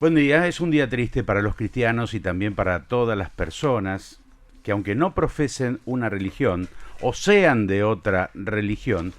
Buen día, es un día triste para los cristianos y también para todas las personas que aunque no profesen una religión o sean de otra religión,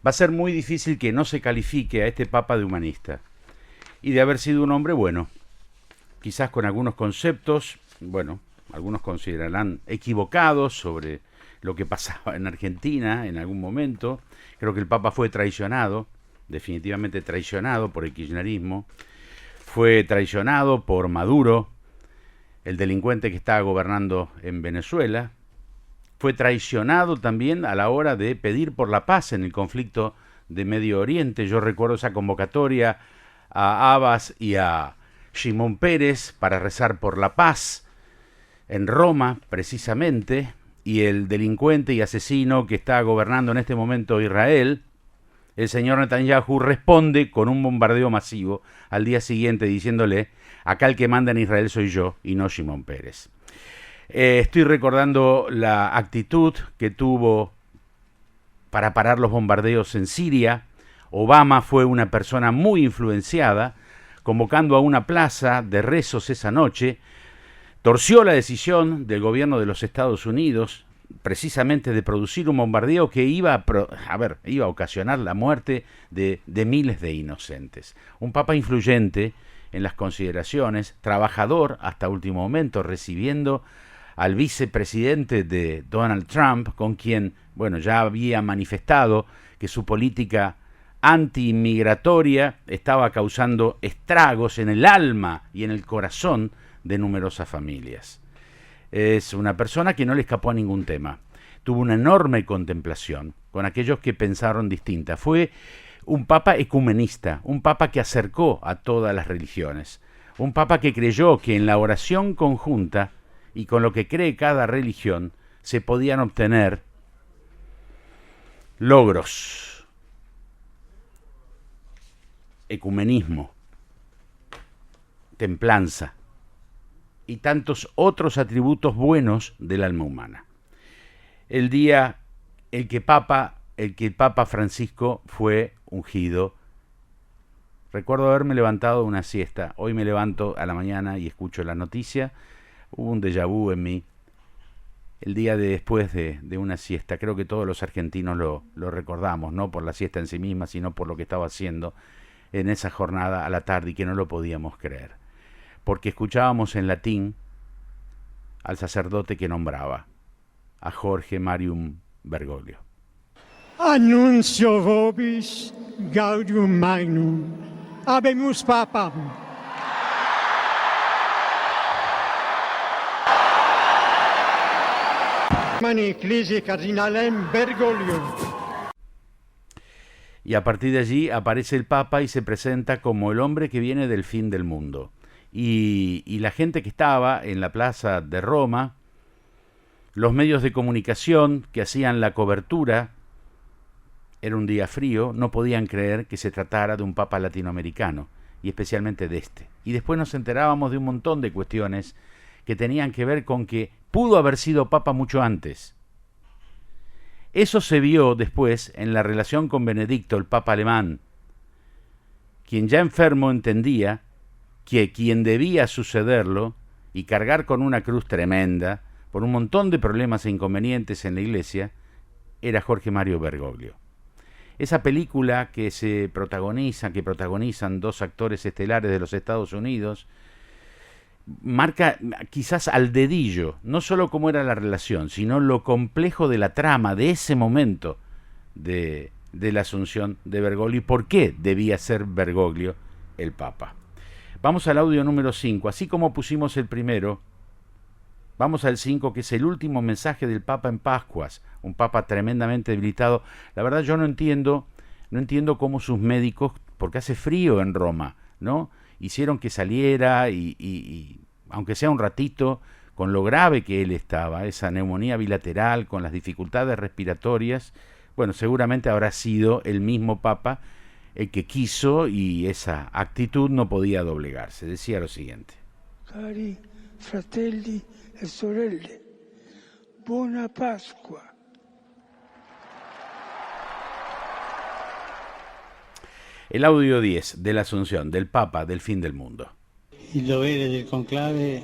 va a ser muy difícil que no se califique a este Papa de humanista y de haber sido un hombre bueno, quizás con algunos conceptos, bueno, algunos considerarán equivocados sobre lo que pasaba en Argentina en algún momento. Creo que el Papa fue traicionado, definitivamente traicionado por el kirchnerismo. Fue traicionado por Maduro, el delincuente que estaba gobernando en Venezuela. Fue traicionado también a la hora de pedir por la paz en el conflicto de Medio Oriente. Yo recuerdo esa convocatoria a Abbas y a Shimon Peres para rezar por la paz en Roma, precisamente, y el delincuente y asesino que está gobernando en este momento Israel, el señor Netanyahu, responde con un bombardeo masivo al día siguiente diciéndole: acá el que manda en Israel soy yo y no Shimon Peres. Estoy recordando la actitud que tuvo para parar los bombardeos en Siria. Obama fue una persona muy influenciada, convocando a una plaza de rezos esa noche. Torció la decisión del gobierno de los Estados Unidos precisamente de producir un bombardeo que iba a ocasionar la muerte de miles de inocentes. Un papa influyente en las consideraciones, trabajador hasta último momento, recibiendo al vicepresidente de Donald Trump, con quien, bueno, ya había manifestado que su política anti-inmigratoria estaba causando estragos en el alma y en el corazón de numerosas familias. Es una persona que no le escapó a ningún tema. Tuvo una enorme contemplación con aquellos que pensaron distinta. Fue un papa ecumenista, un papa que acercó a todas las religiones, un papa que creyó que en la oración conjunta y con lo que cree cada religión se podían obtener logros, ecumenismo, templanza y tantos otros atributos buenos del alma humana. El día el que el Papa Francisco fue ungido, recuerdo haberme levantado de una siesta. Hoy me levanto a la mañana y escucho la noticia. Hubo un déjà vu en mí. El día después de una siesta, creo que todos los argentinos lo recordamos, no por la siesta en sí misma, sino por lo que estaba haciendo en esa jornada a la tarde y que no lo podíamos creer. Porque escuchábamos en latín al sacerdote que nombraba, a Jorge Marium Bergoglio. Annuncio vobis gaudium magnum, habemus papam. Mani ecclesiae cardinalem Bergoglio. Y a partir de allí aparece el Papa y se presenta como el hombre que viene del fin del mundo. Y la gente que estaba en la plaza de Roma, los medios de comunicación que hacían la cobertura, era un día frío, no podían creer que se tratara de un papa latinoamericano, y especialmente de este. Y después nos enterábamos de un montón de cuestiones que tenían que ver con que pudo haber sido papa mucho antes. Eso se vio después en la relación con Benedicto, el papa alemán, quien ya enfermo entendía que quien debía sucederlo y cargar con una cruz tremenda por un montón de problemas e inconvenientes en la iglesia era Jorge Mario Bergoglio. Esa película que protagonizan dos actores estelares de los Estados Unidos, marca quizás al dedillo no solo cómo era la relación, sino lo complejo de la trama de ese momento de la asunción de Bergoglio y por qué debía ser Bergoglio el Papa. Vamos al audio número 5. Así como pusimos el primero, vamos al 5, que es el último mensaje del Papa en Pascuas. Un Papa tremendamente debilitado. La verdad yo no entiendo cómo sus médicos, porque hace frío en Roma, ¿no?, hicieron que saliera y aunque sea un ratito, con lo grave que él estaba, esa neumonía bilateral, con las dificultades respiratorias. Bueno, seguramente habrá sido el mismo Papa el que quiso, y esa actitud no podía doblegarse. Decía lo siguiente: Cari fratelli e sorelle, buona Pasqua. El audio 10 de la Asunción del Papa del fin del mundo. il dovere del conclave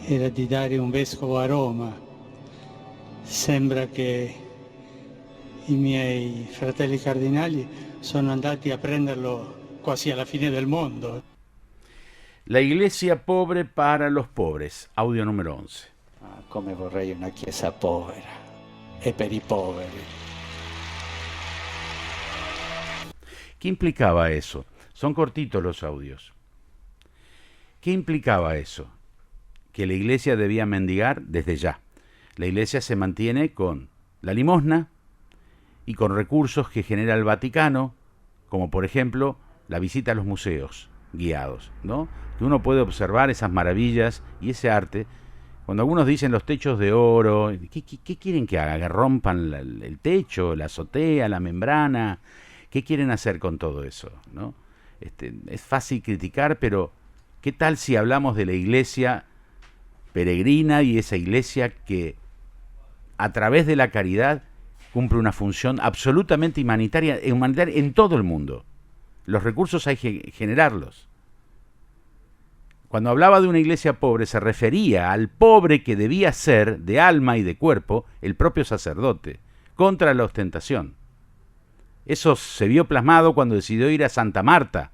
era di dare un vescovo a Roma. Sembra che i miei fratelli cardinali sono andati a prenderlo quasi alla fine del mondo. La iglesia pobre para los pobres, audio número 11. Ah, come vorrei una chiesa povera e per i poveri. ¿Qué implicaba eso? Son cortitos los audios. ¿Qué implicaba eso? Que la iglesia debía mendigar desde ya. La iglesia se mantiene con la limosna y con recursos que genera el Vaticano, como por ejemplo la visita a los museos guiados, ¿no? Que uno puede observar esas maravillas y ese arte. Cuando algunos dicen los techos de oro, ¿qué quieren que haga? ¿Que rompan el techo, la azotea, la membrana? ¿Qué quieren hacer con todo eso, ¿no? Es fácil criticar, pero ¿qué tal si hablamos de la iglesia peregrina y esa iglesia que a través de la caridad cumple una función absolutamente humanitaria en todo el mundo? Los recursos hay que generarlos. Cuando hablaba de una iglesia pobre se refería al pobre que debía ser de alma y de cuerpo el propio sacerdote, contra la ostentación. Eso se vio plasmado cuando decidió ir a Santa Marta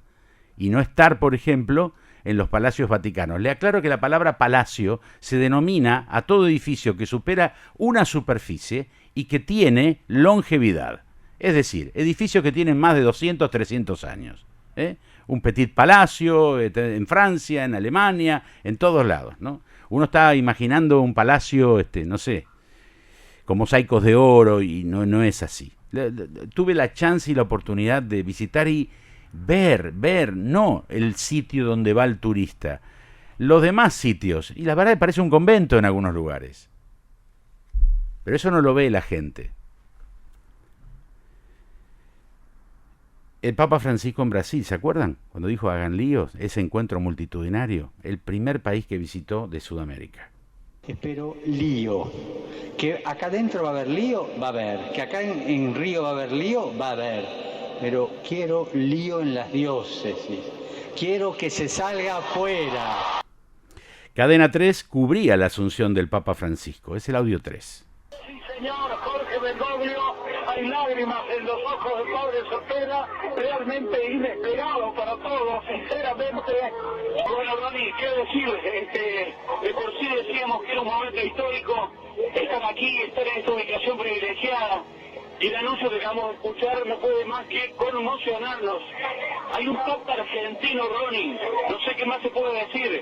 y no estar, por ejemplo, en los palacios vaticanos. Le aclaro que la palabra palacio se denomina a todo edificio que supera una superficie y que tiene longevidad. Es decir, edificios que tienen más de 200, 300 años. Un petit palacio en Francia, en Alemania, en todos lados, ¿no? Uno está imaginando un palacio, no sé, con mosaicos de oro y no es así. Tuve la chance y la oportunidad de visitar y ver, no el sitio donde va el turista, los demás sitios. Y la verdad parece un convento en algunos lugares. Pero eso no lo ve la gente. El Papa Francisco en Brasil, ¿se acuerdan? Cuando dijo hagan líos, ese encuentro multitudinario, el primer país que visitó de Sudamérica. Espero lío. Que acá adentro va a haber lío, va a haber. Que acá en Río va a haber lío, va a haber. Pero quiero lío en las diócesis. Quiero que se salga afuera. Cadena 3 cubría la asunción del Papa Francisco. Es el audio 3. Sí, señor, Jorge Bergoglio, hay lágrimas en los ojos del padre Sotera, realmente inesperado para todos, sinceramente. Bueno, Ronnie, ¿qué decir? De por sí decíamos que era un momento histórico, estar aquí, estar en esta ubicación privilegiada, y el anuncio que acabamos de escuchar no puede más que conmocionarnos. Hay un papa argentino, Ronnie, no sé qué más se puede decir.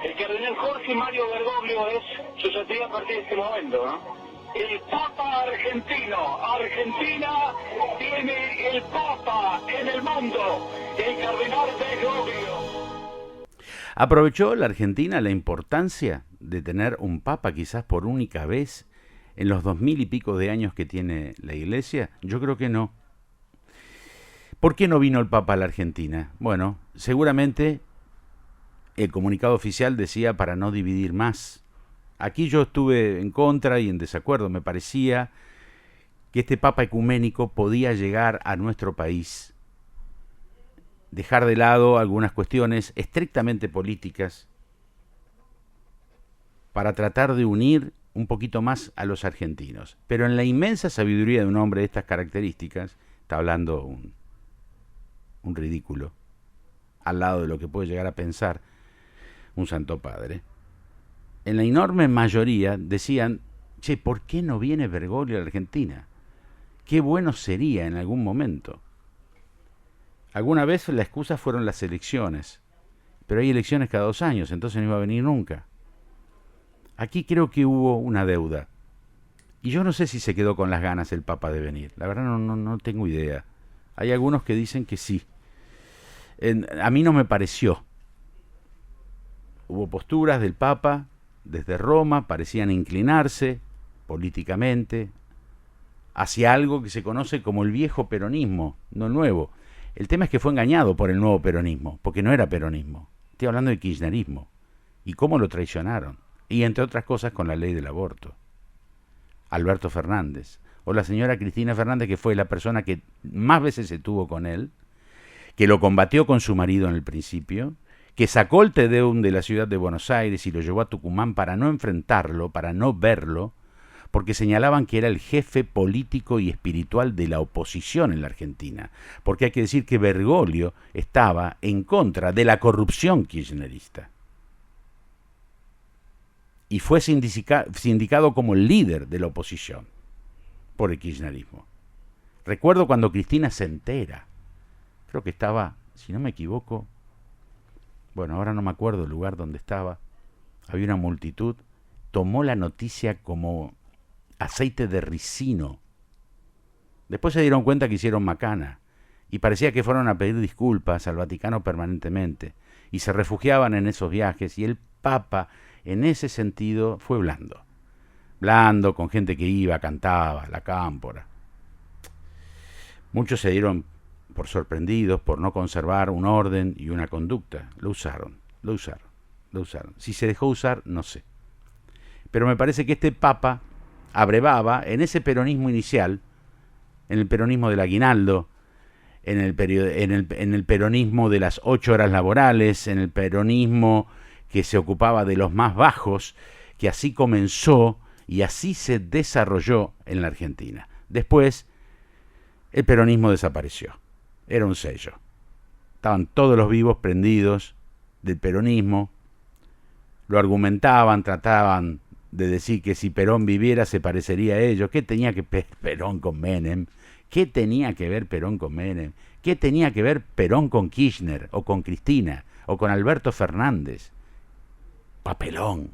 El cardenal Jorge Mario Bergoglio es su santidad a partir de este momento, ¿no? El Papa argentino. Argentina tiene el Papa en el mundo, el cardenal Bergoglio. ¿Aprovechó la Argentina la importancia de tener un Papa quizás por única vez en los 2000 y pico de años que tiene la Iglesia? Yo creo que no. ¿Por qué no vino el Papa a la Argentina? Bueno, seguramente el comunicado oficial decía para no dividir más. Aquí yo estuve en contra y en desacuerdo. Me parecía que este Papa ecuménico podía llegar a nuestro país, dejar de lado algunas cuestiones estrictamente políticas para tratar de unir un poquito más a los argentinos. Pero en la inmensa sabiduría de un hombre de estas características, está hablando un ridículo, al lado de lo que puede llegar a pensar un Santo Padre. En la enorme mayoría decían, che, ¿por qué no viene Bergoglio a la Argentina? Qué bueno sería en algún momento. Alguna vez la excusa fueron las elecciones, pero hay elecciones cada 2 años, entonces no iba a venir nunca. Aquí creo que hubo una deuda. Y yo no sé si se quedó con las ganas el Papa de venir. La verdad no tengo idea. Hay algunos que dicen que sí. A mí no me pareció. Hubo posturas del Papa desde Roma, parecían inclinarse políticamente hacia algo que se conoce como el viejo peronismo, no el nuevo. El tema es que fue engañado por el nuevo peronismo, porque no era peronismo. Estoy hablando de kirchnerismo. Y cómo lo traicionaron. Y entre otras cosas con la ley del aborto. Alberto Fernández. O la señora Cristina Fernández, que fue la persona que más veces se tuvo con él, que lo combatió con su marido en el principio, que sacó el Te Deum de la ciudad de Buenos Aires y lo llevó a Tucumán para no enfrentarlo, para no verlo, porque señalaban que era el jefe político y espiritual de la oposición en la Argentina. Porque hay que decir que Bergoglio estaba en contra de la corrupción kirchnerista. Y fue sindicado como el líder de la oposición por el kirchnerismo. Recuerdo cuando Cristina se entera, creo que estaba, si no me equivoco, bueno, ahora no me acuerdo el lugar donde estaba, había una multitud, tomó la noticia como aceite de ricino. Después se dieron cuenta que hicieron macana y parecía que fueron a pedir disculpas al Vaticano permanentemente y se refugiaban en esos viajes, y el Papa en ese sentido fue blando con gente que iba, cantaba, la cámpora. Muchos se dieron por sorprendidos por no conservar un orden y una conducta. Lo usaron. Si se dejó usar, no sé. Pero me parece que este Papa abrevaba en ese peronismo inicial, en el peronismo del aguinaldo, en el peronismo de las 8 horas laborales, en el peronismo que se ocupaba de los más bajos, que así comenzó y así se desarrolló en la Argentina. Después, el peronismo desapareció. Era un sello. Estaban todos los vivos prendidos del peronismo, lo argumentaban, trataban de decir que si Perón viviera se parecería a ellos. ¿Qué tenía que ver Perón con Menem? ¿Qué tenía que ver Perón con Menem? ¿Qué tenía que ver Perón con Kirchner, o con Cristina, o con Alberto Fernández? Papelón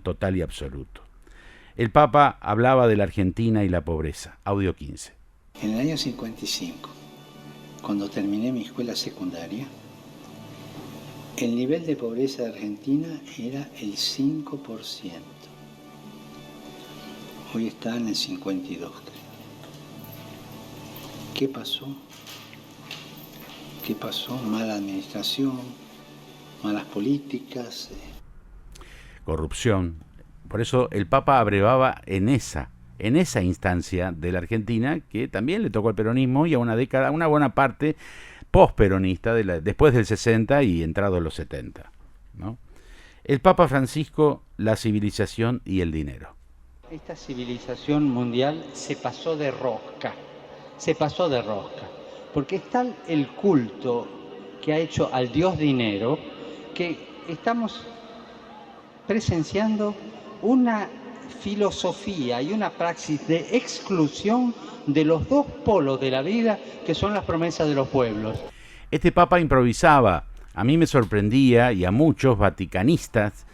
total y absoluto. El Papa hablaba de la Argentina y la pobreza. Audio 15. En el año 55, cuando terminé mi escuela secundaria, el nivel de pobreza de Argentina era el 5%. Hoy está en el 52%, creo. ¿Qué pasó? Mala administración, malas políticas. Corrupción. Por eso el Papa abrevaba en esa instancia de la Argentina, que también le tocó al peronismo y a una buena parte posperonista después del 60 y entrados los 70, ¿no? El Papa Francisco, la civilización y el dinero. Esta civilización mundial se pasó de rosca, porque es tal el culto que ha hecho al dios dinero que estamos presenciando una filosofía y una praxis de exclusión de los dos polos de la vida que son las promesas de los pueblos. Este Papa improvisaba. A mí me sorprendía, y a muchos vaticanistas,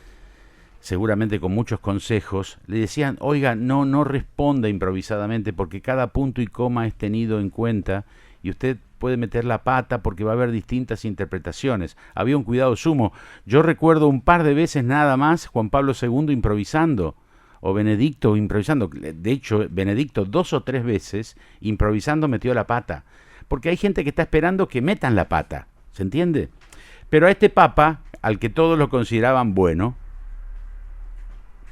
seguramente con muchos consejos, le decían: oiga, no responda improvisadamente, porque cada punto y coma es tenido en cuenta y usted puede meter la pata porque va a haber distintas interpretaciones. Había un cuidado sumo. Yo recuerdo un par de veces nada más Juan Pablo II improvisando, o Benedicto improvisando. De hecho, Benedicto 2 o 3 veces improvisando metió la pata, porque hay gente que está esperando que metan la pata, ¿se entiende? Pero a este Papa, al que todos lo consideraban bueno,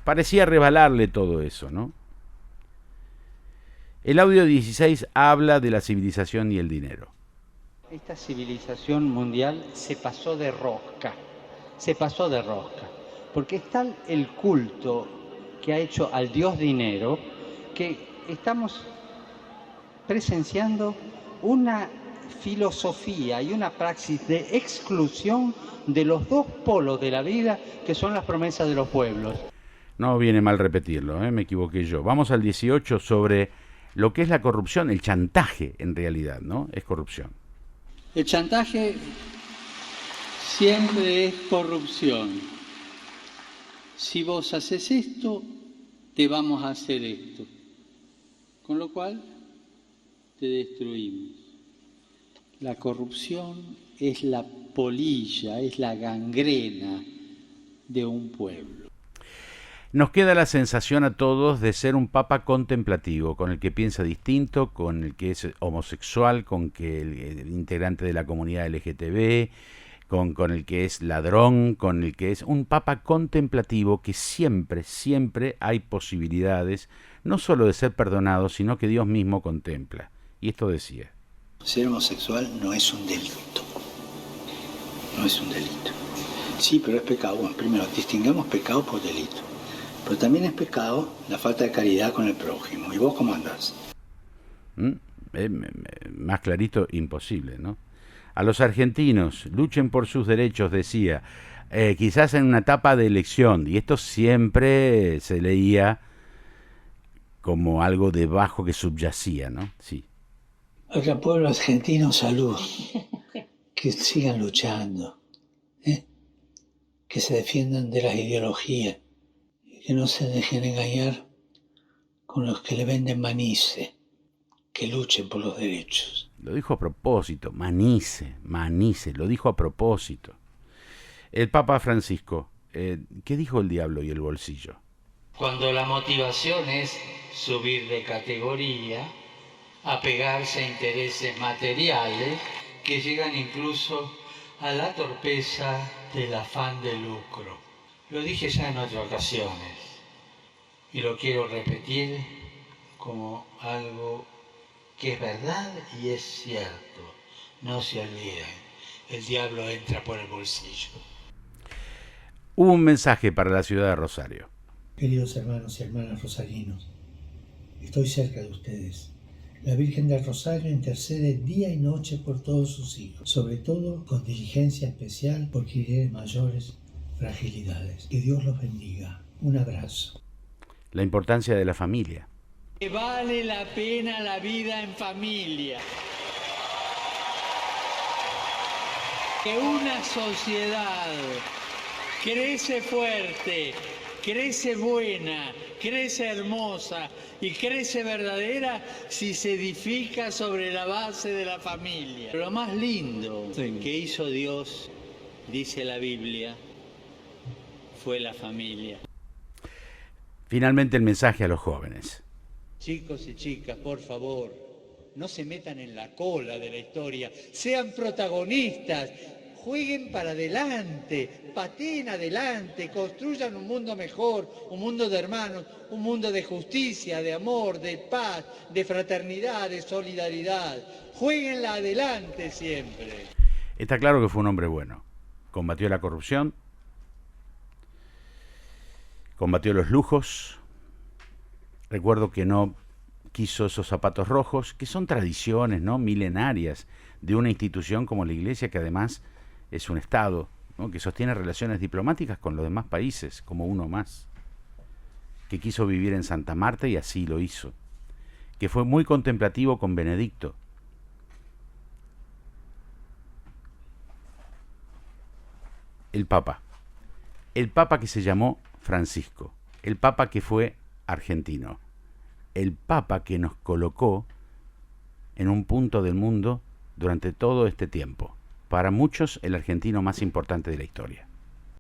parecía rebalarle todo eso, ¿no? El audio 16 habla de la civilización y el dinero. Esta civilización mundial se pasó de rosca, porque es tal el culto que ha hecho al dios dinero que estamos presenciando una filosofía y una praxis de exclusión de los dos polos de la vida que son las promesas de los pueblos. No viene mal repetirlo, me equivoqué yo. Vamos al 18 sobre lo que es la corrupción, el chantaje en realidad, ¿no? Es corrupción. El chantaje siempre es corrupción. Si vos haces esto, te vamos a hacer esto. Con lo cual, te destruimos. La corrupción es la polilla, es la gangrena de un pueblo. Nos queda la sensación a todos de ser un Papa contemplativo, con el que piensa distinto, con el que es homosexual, con que el integrante de la comunidad LGTB, con el que es ladrón, con el que es un Papa contemplativo, que siempre hay posibilidades, no solo de ser perdonado, sino que Dios mismo contempla. Y esto decía: Ser homosexual no es un delito. no es un delito. Sí, pero es pecado. Bueno, primero, distingamos pecado por delito. Pero también es pecado la falta de caridad con el prójimo. ¿Y vos cómo andás? Más clarito, imposible, ¿no? A los argentinos, luchen por sus derechos, decía, quizás en una etapa de elección, y esto siempre se leía como algo debajo que subyacía, ¿no? Sí. Al pueblo argentino, salud. Que sigan luchando, que se defiendan de las ideologías, que no se dejen engañar con los que le venden manice, que luchen por los derechos. Lo dijo a propósito, manice, lo dijo a propósito. El Papa Francisco, ¿qué dijo el diablo y el bolsillo? Cuando la motivación es subir de categoría, apegarse a intereses materiales que llegan incluso a la torpeza del afán de lucro. Lo dije ya en otras ocasiones y lo quiero repetir como algo que es verdad y es cierto. No se olviden, el diablo entra por el bolsillo. Hubo un mensaje para la ciudad de Rosario. Queridos hermanos y hermanas rosarinos, estoy cerca de ustedes. La Virgen del Rosario intercede día y noche por todos sus hijos, sobre todo con diligencia especial por quienes tienen mayores fragilidades. Que Dios los bendiga. Un abrazo. La importancia de la familia. Que vale la pena la vida en familia. Que una sociedad crece fuerte, crece buena, crece hermosa y crece verdadera si se edifica sobre la base de la familia. Lo más lindo que hizo Dios, dice la Biblia, fue la familia. Finalmente el mensaje a los jóvenes. Chicos y chicas, por favor, no se metan en la cola de la historia, sean protagonistas. Jueguen para adelante, pateen adelante, construyan un mundo mejor, un mundo de hermanos, un mundo de justicia, de amor, de paz, de fraternidad, de solidaridad. Jueguenla adelante siempre. Está claro que fue un hombre bueno. Combatió la corrupción, combatió los lujos. Recuerdo que no quiso esos zapatos rojos, que son tradiciones, ¿no?, milenarias de una institución como la Iglesia, que además es un Estado, ¿no?, que sostiene relaciones diplomáticas con los demás países, como uno más, que quiso vivir en Santa Marta y así lo hizo, que fue muy contemplativo con Benedicto. El Papa que se llamó Francisco, el Papa que fue argentino, el Papa que nos colocó en un punto del mundo durante todo este tiempo. Para muchos, el argentino más importante de la historia.